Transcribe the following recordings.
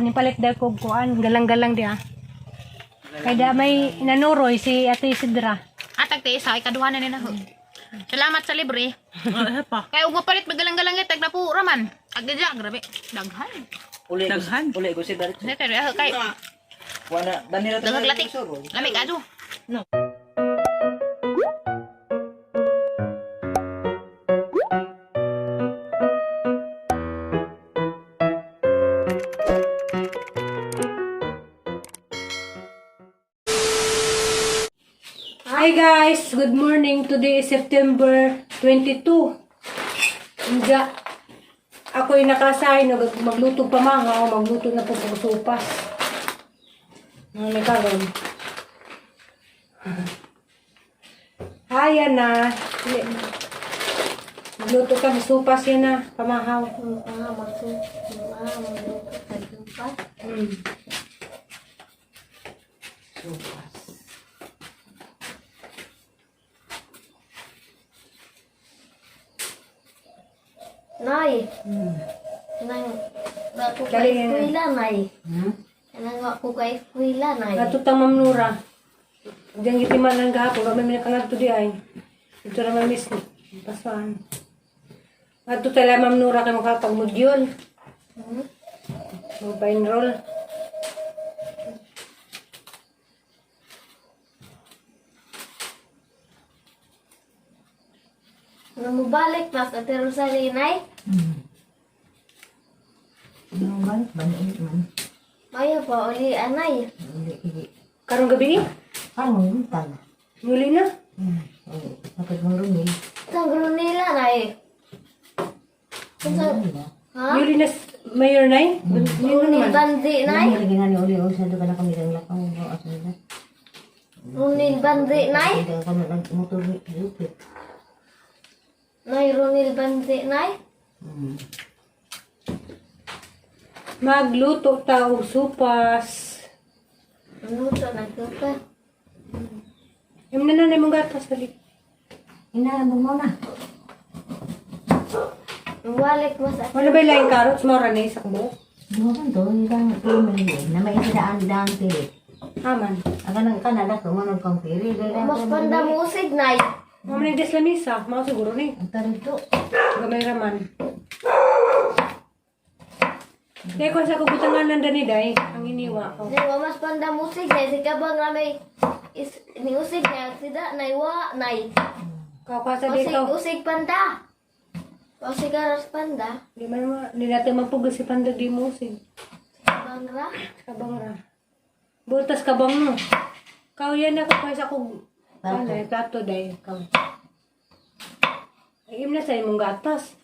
nipalit daw ko kuan, galang-galang dia. Kaya may nanuroy si Ate Isidra. Atag te isa ikaduha na nila. Salamat sa libre. Kaya ug mapalit magalang-galang tag na po raman. Agdya grabe. Daghan. Uli ko si Darit. Kay Wala danira dagag latik. Lamig ado. Hi guys, good morning. Today is September 22. Nga, ako'y nakasay na magluto pa mga o magluto na po ng sopas. Ano karon? Ayan na. Magluto ka ng sopas yan na, pamahaw. Magluto ng sopas. Sopas. Nay. Nang ako Dali kay na. eskwela, Nay. Nang ako kay eskwela, Nay. Natutang mamnura. Diyan gitiman lang gahapon. Kami may nakalagto di ay. Ito naman miss. Pasuan. Natutang lang mamnura kayo makapagmudyol. Mag-pa-enroll. Nang mubalik pas Ate Rosalie, Nay. Nung balik, balik man. Maya pa uli, Anay. Karong gabi eh? Ano, tala. Muli na. Kapag mong rumil. Sang nila, Nay. Sang, ha? Muli na mayor na eh? Runil Bandi, Nay. Lagi nga ni Oli, sa doon ka na kami lang lakang mo. Asan na? Runil Bandi, Nay. Hindi ka kami motor lupit. Nay, Runil Bandi, Nay. Magluto tao supas. Luto na ka. Yung nanay mong gatas balik. Inaabog mo na. Mubalik mas Wala ba yung laing carrots? Mara na isak mo? Bukan to, ilang rumil na may isdaan pili. Aman. Aga nang kanala ko, manong kang pili. mas panda musig, Nay. Mama nagdes lamisa. Mao siguro ni. Ang tarito. Gamay raman. Kaya kung sa kubutangan ng daniday, ang iniwa ko. Nay, mas panda musig, Nay. Si kabang na may ni usig niya. Sida, Nay, Nay. Kakasa Usig, dito. usig panda. Usig aras panda. Di man mo, di natin magpugas si Panda di mo si Kabang ra. kabang ra. Butas kabang mo. Kau yan ako kaya sa kong plato dahil kau. Ay, na sa imong gatas.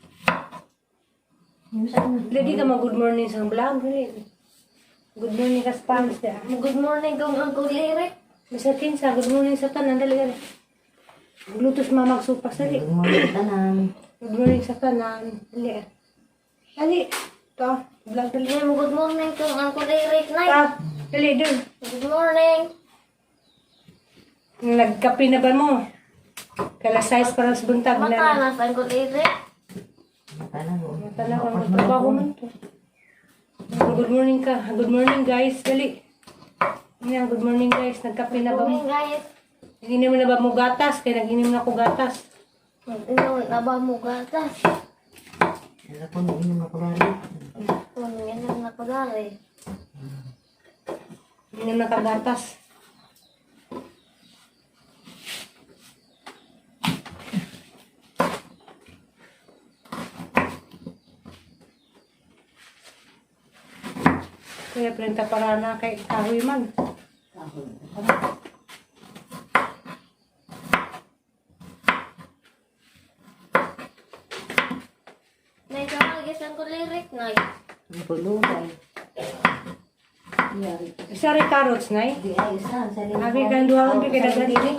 Lady ka mag good morning sa vlog. Good morning ka spams da. Good morning kong Uncle Lyric. Misa Tinsa, good morning sa tanan. Dali dali. Bluetooth mamagsupas dali. Mo tanan. Good morning sa tanan. Dali. Dali. To, vlog dali. Nay, good morning kong Uncle Lyric, Nay. Tap. Dali dun. Good morning. Nagkape na ba mo? Kala size para sa buntag na. Matanas, Uncle Lyric. Matanan mo. Tala ko, magtrabaho man to. Good morning ka. Good morning guys. Dali. Yan, good morning guys. Nagkape na Good ba mo? morning, guys. Naginim na ba mo gatas? Kaya naginim na ako gatas. Ino na ba mo gatas? Wala ko na inom ako bali. Kung yan ang napagali. Naginim na ka gatas. Kaya prenta para na kay kahoy man. Nay, kamagis Uncle Lyric, Nay. Ang pulubay. Yari. Isa rin carrots, nay. Di ayos na. Sa limang. Abi kang duha kong pikadagan ini.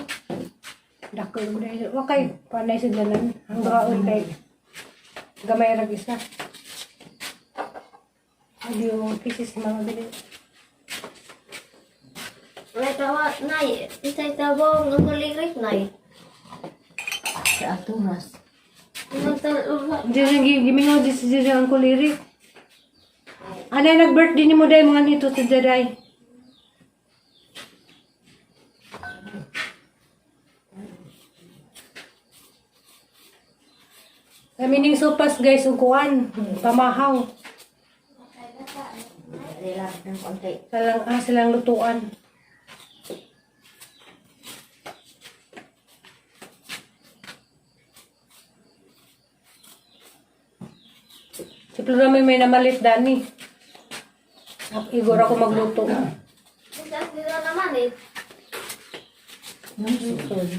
Dakol mo dahil. Wakay, panay sa dalan. Ang duhaon kay gamay rag isa. Abi yung pieces mga dali. Nay, tawa, Nay. Isa'y tabong Uncle Lyric, Nay. Sa aturas. Magtaluha. Diyan ang gimingaw di ang kulirik. Anay nag-birthday ni mo day mga nito ti Daday. Kami ning sopas guys, uguan, pamahaw. Relax ng konti. Silang lutuan. Si Flora may namalit dani. Igor ako magluto. Kasi dito naman eh. Susod.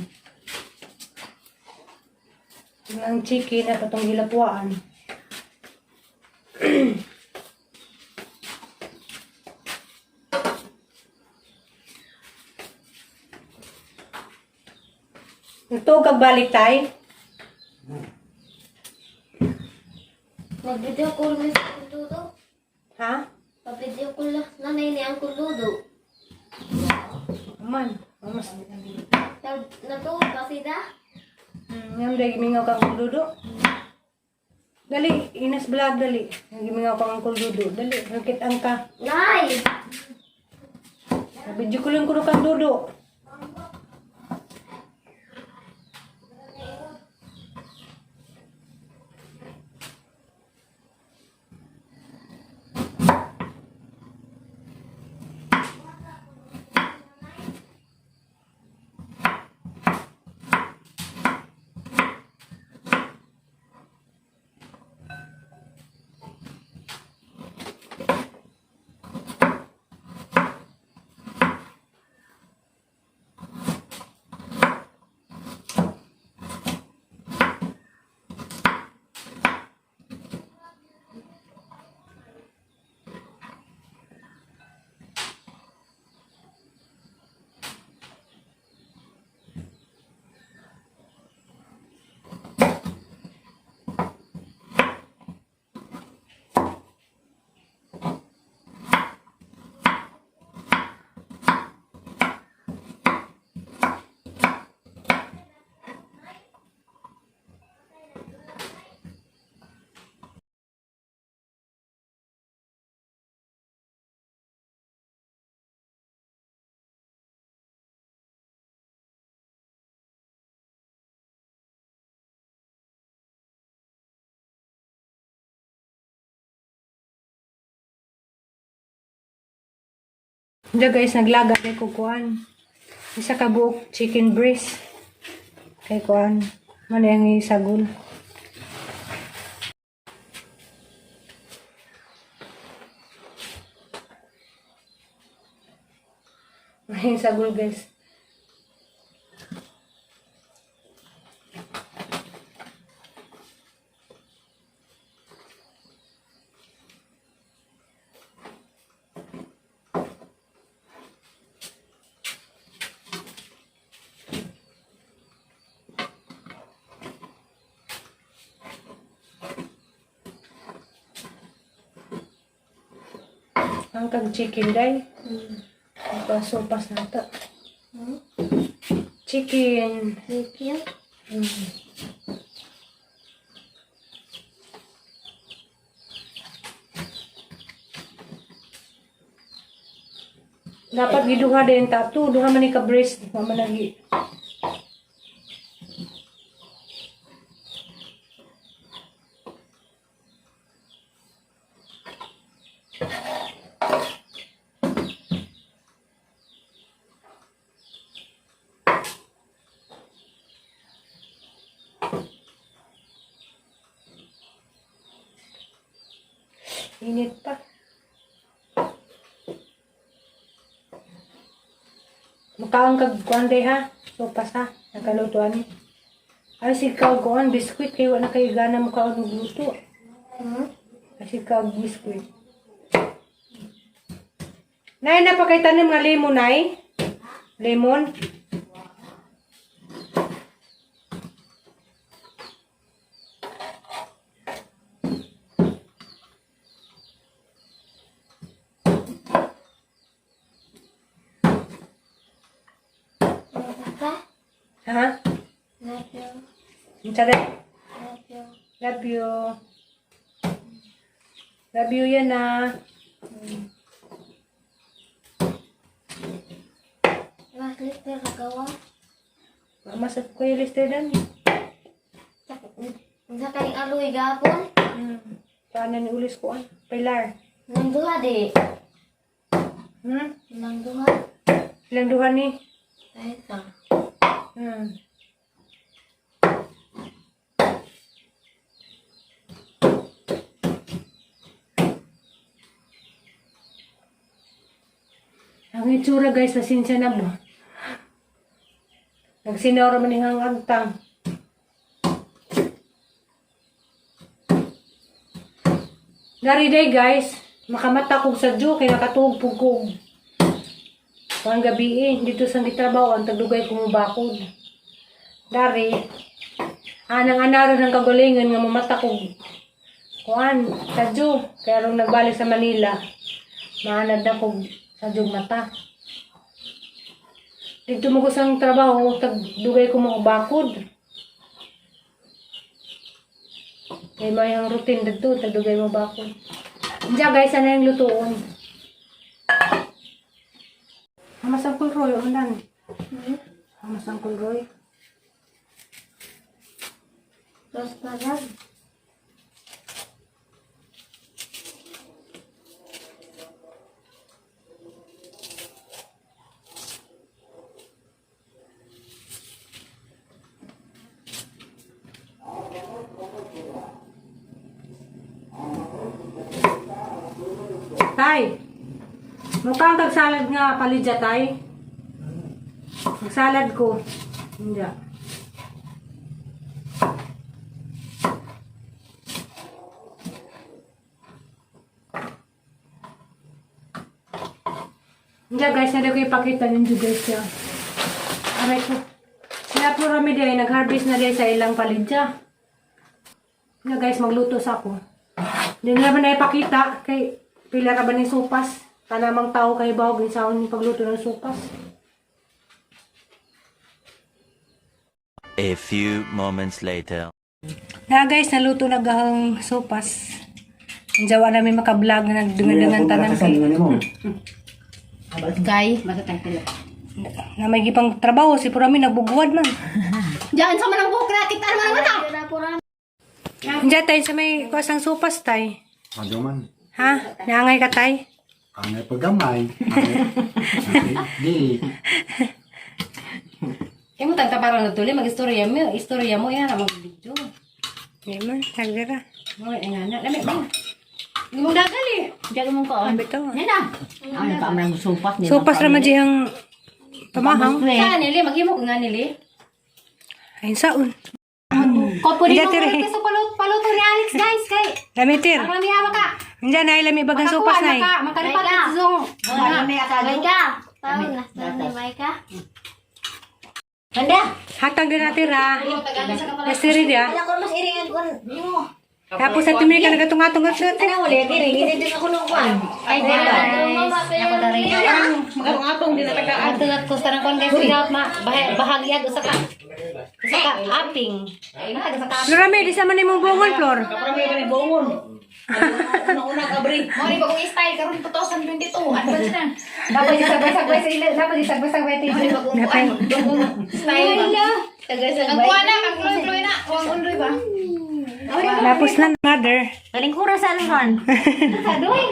Ang chicken at itong hilapuan. Ito, kagbalik tayo. Mag-video call mo sa Uncle Ludo. Ha? Mag-video call na nanay ni Uncle Ludo. Aman. Mamas. Natulog kasi na. Ngam dahil gimingaw kang kuldudo. Dali, Ines vlog dali. Gimingaw kang kuldudo. Dali, rakit ang ka. Nay! Video ko lang kuno kang dudo. Diyan guys, naglaga kay kukuan. Isa ka buok chicken breast. Kay kuan. Ano yung isagol. Ay, sagol guys. Ang kag chicken day. Sopas na ito. Chicken. Chicken? Dapat giduha din tato. Duha man ni ka breast. Mama lagi. Init pa. Makaang kag kuande ha. Sopas ha. Nakalutuan ni. Ay si kag kuan biskuit kay wala kay gana mo kaon luto. Kasi kag biskuit. Nay na pa kay tanim nga lemon nay. Lemon. Ha? Love you. Insade. Love you. Love you. Love you yan na. Lister kagawa. Masad ko yung lister dan. Sa kaning aloy gapon. Paano ni ulis ko an? Pilar. Nang duha di. Nang duha. Ilang duha ni? Ay ta. Ang itsura guys, pasensya na mo. Nagsinoro man yung agtang. Dari day guys, makamata kog sa Diyo, kaya nakatuog po ko. Pang gabi dito sa gitrabaho, ang tagdugay ko mubakod. Dari, anang anaro ng kagalingan nga mamata kog. Kuan, sa Diyo, kaya rin nagbalik sa Manila, maanad na kog sa Diyo mata. Dito mo ko sang trabaho, tagdugay ko mga bakod. Kaya may ang routine dito, tagdugay mo bakod. Diyan guys, ano yung lutuon? Hamas ang kulroy, ulan. Hamas ang kulroy. Terus talag. Tay, mukhang tagsalad nga palidya, tay. Magsalad ko. Hindi. Hindi guys, hindi ko ipakita ninyo guys yan. Aray ko. Sila po rami day, nag-harvest na day sa ilang palidya. Hindi guys, magluto sa ako. Hindi naman na ipakita kay pila ka ba ni supas? Tanamang tao kay bawag ni sa ni pagluto ng supas. A few moments later. Na guys, naluto na gahang supas. Ang jawa namin makablog na nagdungan-dungan tanan kay. Kay, masatang pala. Na may gipang trabaho si Purami nagbubuwad man. Diyan sa manang buhok na kita naman mata. Diyan tayo sa may kusang supas tay. Ano man? Ha? Nangay ka tay? Angay paggamay. Di. Imo tagta parang natuli mag-istorya mo yan mag-video. Di man, tagdira. Mo ngana, lami ba? Imong dagali. Diyan mo ko. Sabi to. Nena. Ano pa man supas ni. Supas naman diyang pamahang. Saan nili magimo ko nga nili. Ayun saon. Kopo di Diyan mo tiri. sa paluto ni Alex guys kay. Lamitir. Ang lami hawa ka. Diyan na ilami bagang supas na. Makalipat sa zong. May ka. Tahu na. May ka. Handa. Hatag din natin ha. Nastiri dia. Ako mas iringan ko nimo. Tapos sa tumili ka nagatong-atong ka sa Kana wala diri gid din ako nung kwan. Ay Ako dari. Magatong din na tagaan. Atungat ko sa kon guys without bahagya usa ka. Usa ka aping. Ay na sa ka. Lorame, di sa man imong bungol, Flor. Una kabri. Mo ni bagong style karon 2022. Advance na. Dapat isabay-sabay sa ila, dapat isabay-sabay sa ila bagong kuan. Style ba? Ang kuan na, ang kloy-kloy na. Wang undoy ba? Tapos na, mother. Galing kura sa alhan. Sadoy.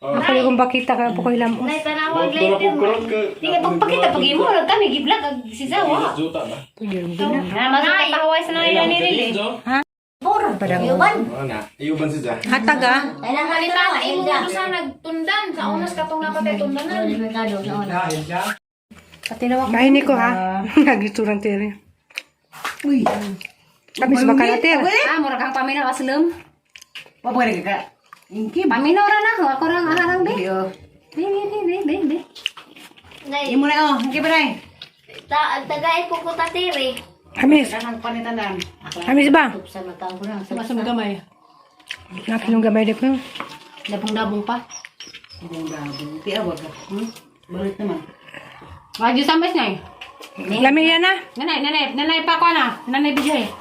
Ako yung bakita ka po ko ilam. Nay tanawag later. Tingnan pagpakita pag imo na kami giblog ag si Zawa. Na masakit pahaway sa nila ni Lili. Puro Padang. Iuban siya. Hatag ah. Ay lang Halita na imo ano sa nagtundan sa unas katong napatay tundanan. Pati na ako. Bahin ko ha. Nagituran tiri. Uy. Kami sa bakalatir. Mura kang paminaw aslam. Wa pwede ka. Paminaw ra na ako rang arang be. Be. Nay, Imo na oh, hindi ba nay? tagay ko ko tatiri. Amis. Ang panitandan. Amis ba? sa matang ko lang. Mas gamay. Napin yung gamay dito. Dabong-dabong pa. Ti awag ka. Balik naman. Waju sampai nay. Lami yan na. Nanay pa ko na. Nanay bijay.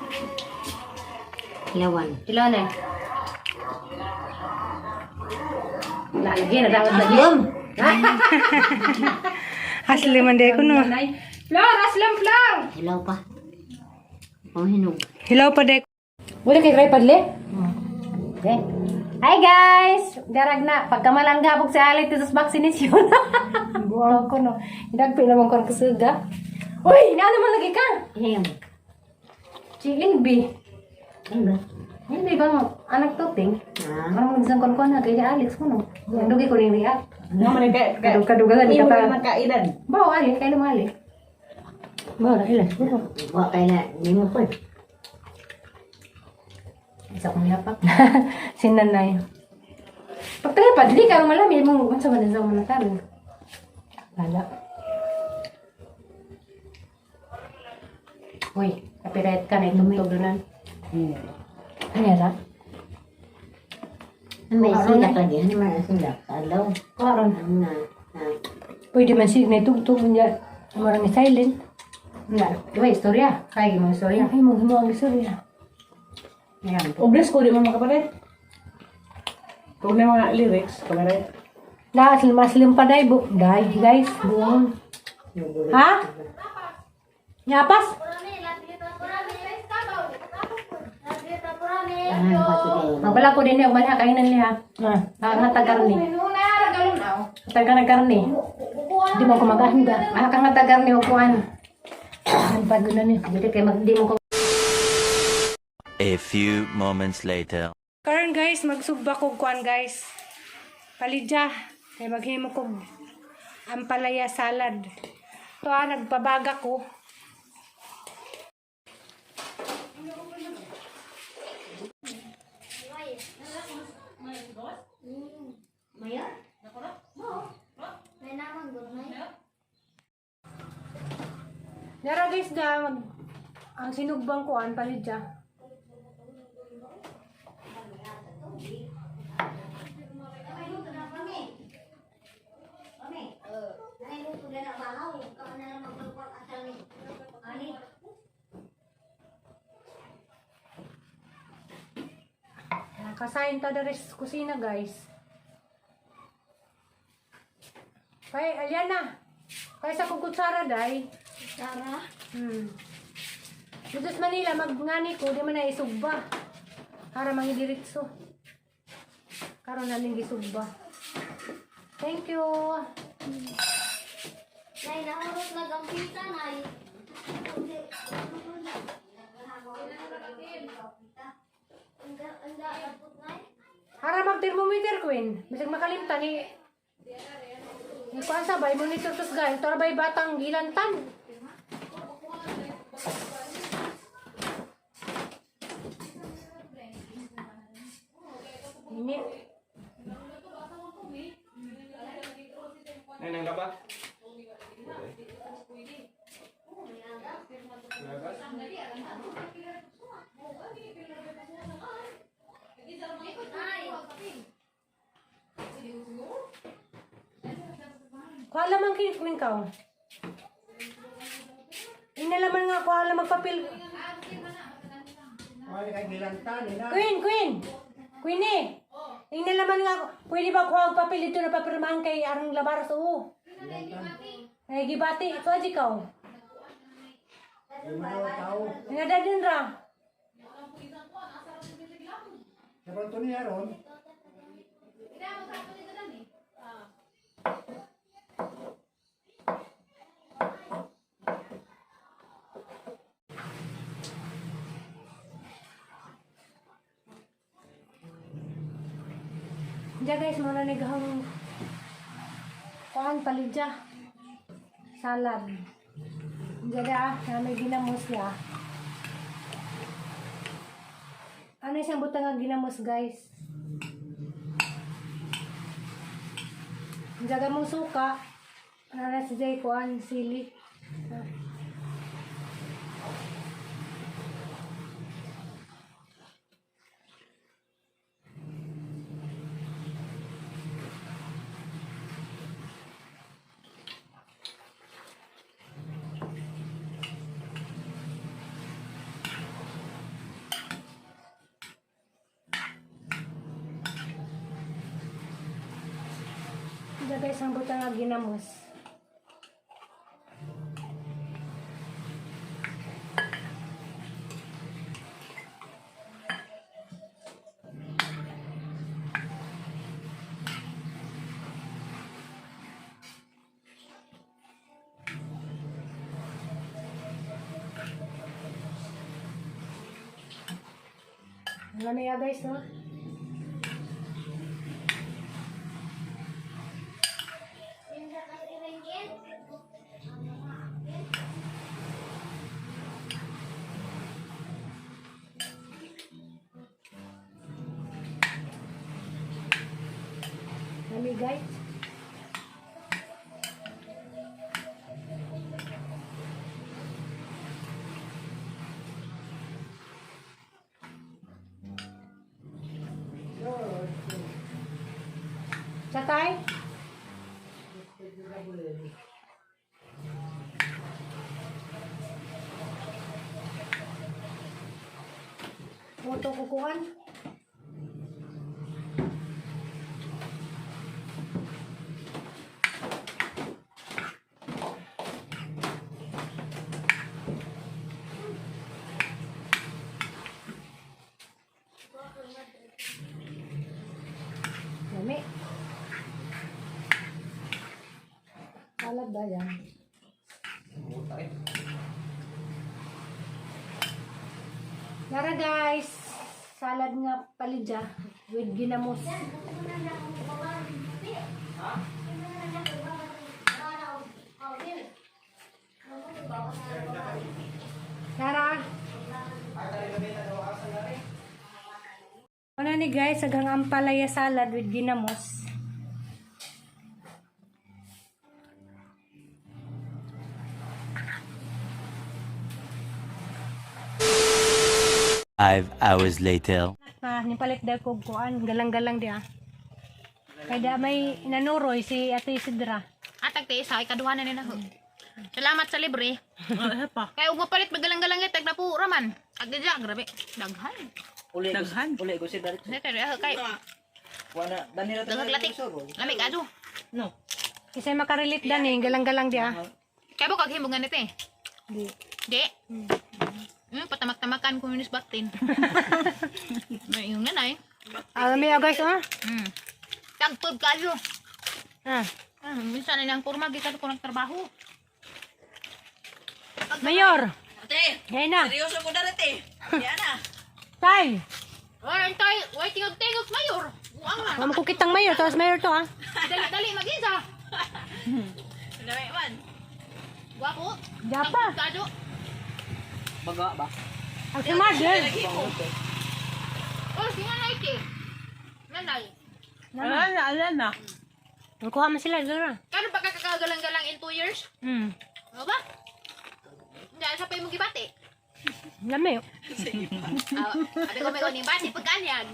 Lawan. Ilo na. Lagi na dapat lagi. Asli man day ko no. Flor, aslam flang. Hilaw pa. Panghinog. Hilaw pa day. Wala kay kay padle? Okay. Hi guys! Darag na. Pagkamalang gabog sa alit ito sa vaccination. Buwan ko no. Idagpi naman ko ang kasuga. Uy! Ano naman lagi ka? Iyan. Si Ilby. Ano ba? Ilby bang anak tuting? Ah. Parang magsangkon ko na kay Alex ko no. Dugi ko rin react. Naman ka. Kadug-kadugalan Hindi ka mo pa. na makailan. Bawa Ali, kay lumali. Bawa na ilan. Wa kay na ni mo po. Isa kong yapak. Sinanay. Pagtagal pa, di ka malami mong unsa man sa mga tanan. Wala. Uy, copyright ka na itong tugunan. Ano yan? May silak lagi. Ano man ang silak? Alaw. Karon. Ano na? Pwede man sig na itugtog niya. Marang silent. Wala. Diba, istorya? Kaya mo istorya. Ay, mo ang istorya. Ayan. Obres ko di mo makapalit. Kung na mga lyrics, kabaret. Maslim pa day, guys. Buon. Ha? Nyapas? Ano pa sige? Mabala ko din yung bala, kainan niya. Hatagar ni. Hatagar na karni. Hindi mo ko maganda. Kang hatagar ni ukuan. Ang pagunan niya. Hindi kayo magdi mo ko. A few moments later. Karon guys, magsugba ko kuan guys. Palidya. Kaya maghimo ko ampalaya salad. Ito nagpabaga ko. May naman good night. Dara guys ang sinugbang kuan palidya. Nakasayin ta dari sa kusina guys. Kay Aliana. Kay sa kukutsara day. Sarah. Dito sa Manila magngani ko di man na isugba. Para mangidiritso. Karon namin gisugba. Thank you. Nay, nahurot na gampita, Nay. Anda, napot, Nay. Para mag-thermometer queen. Bisag makalimtan ni kuan sabay monitor tos guys. Tora bay batang gilantan. Ini Neneng apa? kuala man kin kaw. Inalaman nga kuala magpapil. Queen. Queenie. Inalaman nga pwede ba kuha og papel dito na papirmahan kay arang labaras oo. Ay gibati ito aji kaw. Nga din ra. Dapat to niya ron. Diya guys, muna naghang kuhan palidya. Salad. Diya na may ginamos ya. Ano siyang butang ang ginamos guys? Diya mong suka. Ano si Jay kuhan sili. Diya guys, ang butang ang ginamos. Lami ya guys, no? Lami guys. Satay? Moto kukuhan? Lami. Salad ba yan? Yara guys, salad nga palidya with ginamos. Yara. Ano ni guys, agang ampalaya salad with ginamos. 5 hours later. Nipalit daw ko kuan, galang-galang dia. Kaya may nanuroy si Ate Isidra. Atag te isa ikaduhanan ni naho. Salamat sa libre. Kaya ug mapalit magalang-galang tag na po raman. Agdya grabe. Daghan. Uli ko si Darit. Kay Wala, danira dagag latik. Lami kado. No. Kasi makarelate dan eh, galang-galang dia. Kaya mo kag himbungan nito eh. Di. Di. Patamak-tamakan communist batin. May yung nanay. Alam mo guys, ah? Tagtod kayo. Ah. Minsan na lang kurma gikan ko nagtrabaho. Mayor. Ate, Ngayon na. seryoso mo na rin Yan na. Tay. Ay, tay, wait tingog-tingog mayor. Buang na. Mama ko kitang mayor, tapos mayor to ah. Dali mag-isa. Dami man. Guwapo. Yapa. Kado. Baga ba? Ang smart din. Oh, si nanay ti. Nanay. Alana. Nakuha mo sila, Zara. Kano ba kakagalang-galang in 2 years? Ano ba? Hindi, sa pa yung gibati. Lami. Abi ko may uning bati pagkanyan.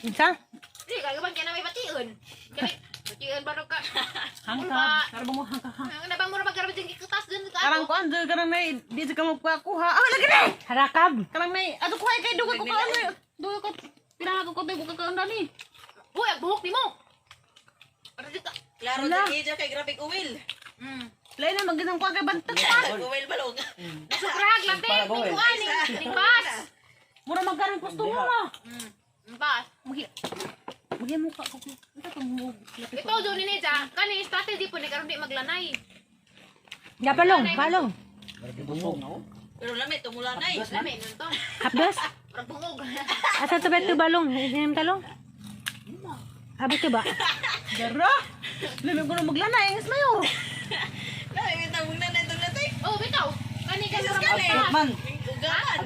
Isa? Hindi, kagaban ka na may batiun. Kaya, batiun ba ka? Hangka. Karbo mo hangka. Ang nabang mo na magkarabit yung kikutas dun ka. Karang ko ando karang may di sa kamo kuha. Ah, lagi na. Harakab. Karang may ato kuha kay dugo ko ano. Dugo ko pinahago ko tayo ka andani. Uy, ang buhok ni mo. Para dito. Klaro din iya kay graphic uwil. Lain na magandang kuha kay bantag. Uwil balong. Nasukrahag lang te. Tingkuan eh. Tingpas. Mura magkarang gusto mo na. Tingpas. Bagay mo ka ko. Ito tong mo. Ito doon ni Neja. Kani strategy po ni karon di maglanay. Ya palong, palong. Pero lamit tumula na Lami nun to. Hapdos. Parang bungog. Asa to beto balong? Sinim talong? Habis to ba? Dara. Lami ko na maglanay ang mayor. Dami kita mong nanay itong natay. Oh, bitaw. Kani ka Jesus sa ka na mga. Man. Ugaman.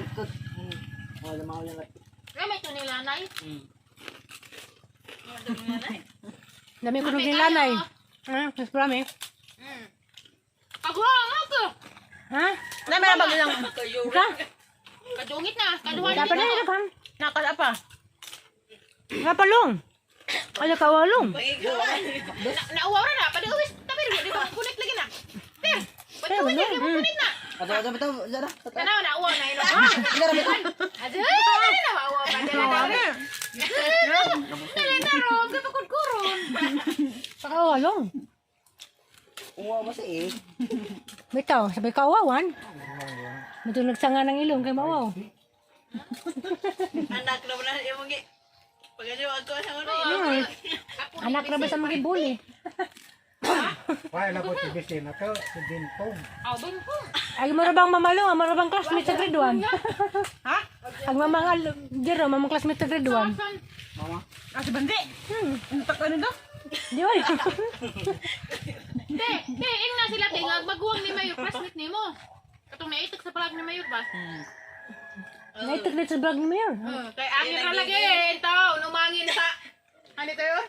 Wala mo lang. Kami ito nilanay. Dami ko nung nilanay. Mas marami. Kaguha nga ko. Ha? Lami na bagay Ika? Kadungit na. Kaduhan Dapat na dito. yun, kan? nakal apa? Nga palong. Ano kawalong? Pangigawan. Naawara na. Padi-uwis. Tapi di ba? Kunik lagi na. Ter. Padi-uwis lagi mo kunik na. Ato, Zara. Tanaw na. Uwa na ilo. Aduh. Ano na maawa pa. Dali na ro. Kapagod-kuron. Kawalong. Uwa ba si Bitaw, sabay kawawan. Matulog sa nga ng ilong kay mawaw. Anak na wala yung mga. Pagkaliw ako sa ano. Anak na ba sa mga bully? Why na po si Bisin na to, si Bintong. Aw, ben ko. Ay, marabang mamalong, marabang classmate sa grade 1. Ha? Ang mamangal, Jero, mamang classmate grade 1. Mama. Ah, si Bandi. Untak ano daw? Di ba? Te, ing na sila te nga maguwang ni Mayor classmate nimo. Katong naitok sa palag ni Mayor ba? Naitok dito sa vlog ni Mayor. Kay angin ra lagi ito, numangin sa ano to yun?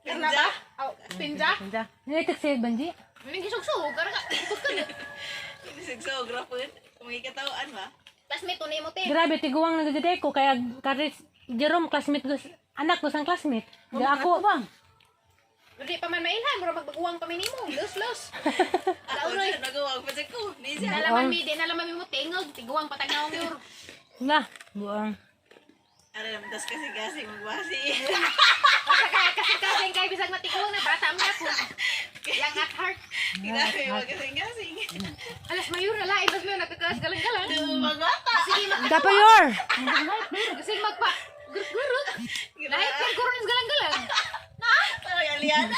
Karna ba? Oh, pinja? Hindi. Naitok si Banji. Ning gisug-sug karna ka. Sigso, grapon. Kumikatawaan ba? Classmate to nimo te. Grabe, tiguang na gagade ko. Kaya karis, Jerome, classmate ko, anak ko sang classmate. Di ako. bang? Di pa man mailhan, mura magbaguwang pa minimo. Los. Ako na nagawag pa ko. Nisa. Nalaman mi, di nalaman mi mo tingog, tiguwang patagnaong yun. Na, buang. Alam, tas kasi magbasi. Kasi kay bisag matiguwang na bata mo na po. Yang at heart. Grabe, magkasing-kasing. Alas Mayor na lain, bas mo nagkakalas galang-galang. Magbata. Sige, Dapat yor! kasi magpa gurut-gurut. Lahit yung kurunin galang-galang. Parang aliana.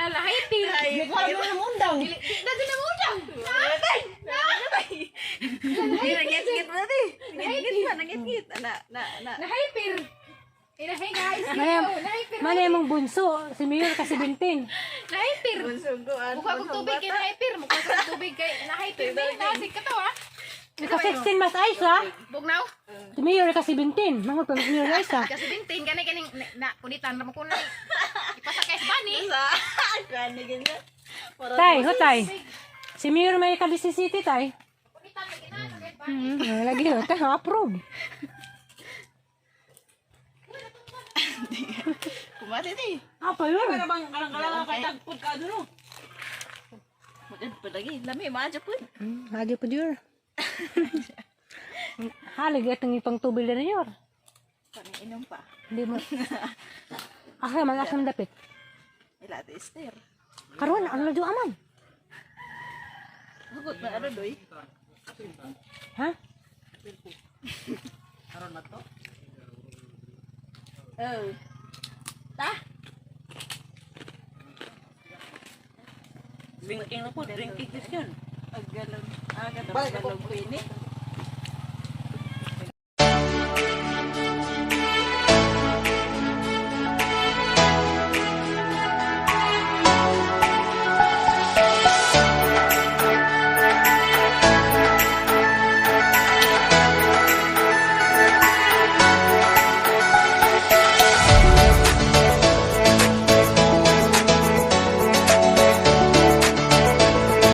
Lahit pin. Nagwala mo ng undang. Dati na mo dyan. Namatay. Nangit-ngit mo natin. Nangit-ngit pa, nangit-ngit. Lahit pin. Hey guys. Lahit pin. Mali mong bunso, si Mayor kasi 17. Lahit pin. Bunsong ko. Mukha kong tubig kay lahit pin. Mukha kong tubig kay lahit pin. Nasig ka to ha. Ika 16 mas Aisa, Bugnaw. si Mayor kasi 17. Mangot pa si Mayor Aisa. Kasi bintin gani na kuditan ra mo kunay. Ipasakay sa bani. Gani ganyan. Tay, hotay. Si Mayor may ka-17 tay. Kuditan lagi na sa bani. Lagi hotay, approve. Kumati di. Apa yun? Pero bang kalang-kalang kay tagpod ka doon. Magad pa lagi. Lami, maaja po. Lagi pa Jor. Halig itong ipang tubig na Jor. Paniinom pa. Hindi mo. Asa man asam dapit. Ila ate Esther. Karon ano do aman? Hugot na ano doy. Ha? Karon na to. Oh. Drinking na po, drinking question. Aggalon. Agad ang galong pini.